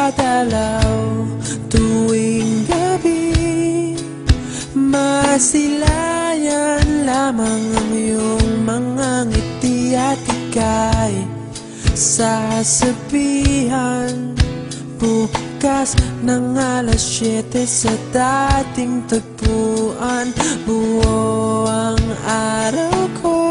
dadalaw tuwing gabi. Masilayan lamang ang iyong mga ngiti at ika'y sasabihan bukas ng alas 7 sa dating tagpuan. Buo ang araw ko,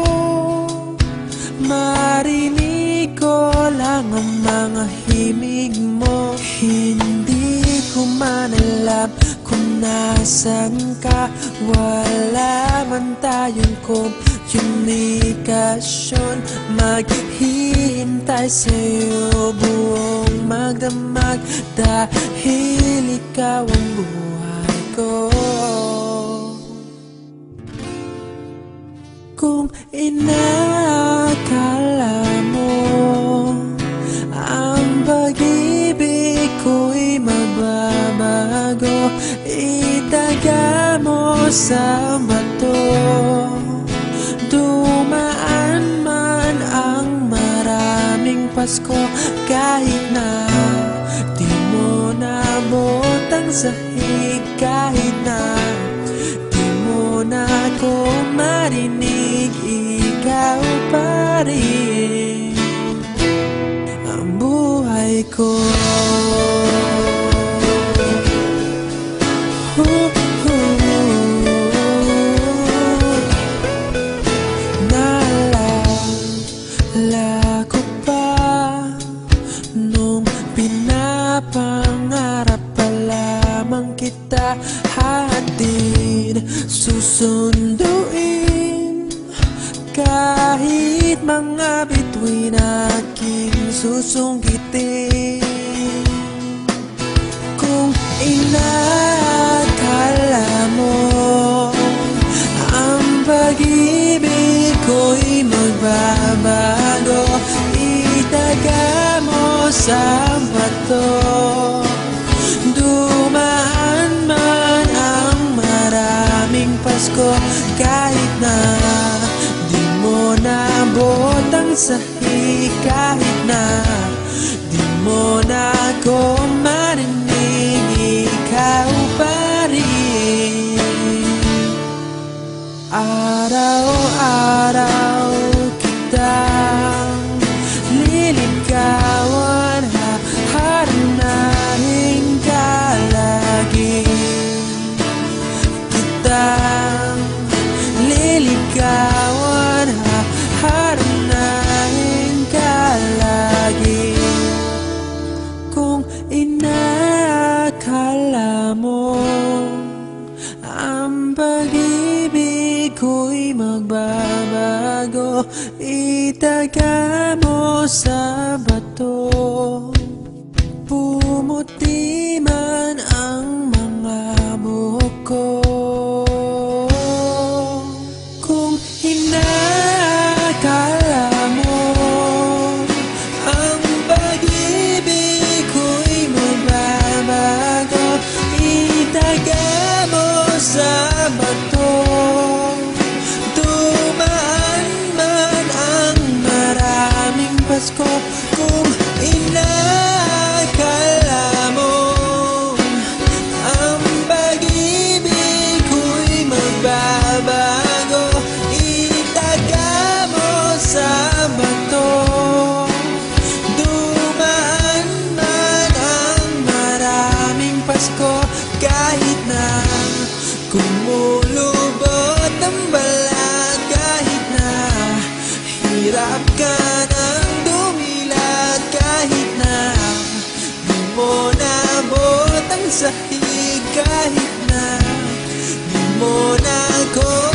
marinig ko lang ang mga himig mo. Hindi ko man alam kung nasan ka, wala man tayong komunikasyon. Maghihintay sa'yo buong magdamag dahil ikaw ang buhay ko. Kung inakala mo ang pag-ibig ko'y magbabago, itaga mo sa bato. Dumaan man ang maraming Pasko, kahit na di mo nabot ang sahig, kahit na di mo na ako marinig, ikaw pa rin ang buhay ko. Naalala ko pa nung pinapangarap pa lamang kita, hatid susunduin kahit mga bituin aking susungkitin. Kung inakala mo ang pag-ibig ko'y magbabago, itaga mo sa bato. Dumaan man ang maraming Pasko, kahit na di mo nabot ang sahig, kahit na di mo na ako marinig, ikaw pa rin. Araw-araw kitang liligawan, haharanahin ka lagi. Kitang liligawan, haharanahin ka lagi. Kung inakala mo ang pag-ibig ko'y magbabago, itaga mo sa bato. Pumuti man ang mga buhok ko. Kung inakala mo ang pag-ibig ko'y magbabago, itaga mo sa bato. Dumaan man ang maraming Pasko, kung inakala mo ang pag-ibig ko'y magbabago, itaga mo sa bato. Dumaan man ang maraming Pasko, kahit na kumulubot ang balat, kahit na hirap ka ng dumilat, kahit na di mo nabot ang sahig, kahit na di mo na ako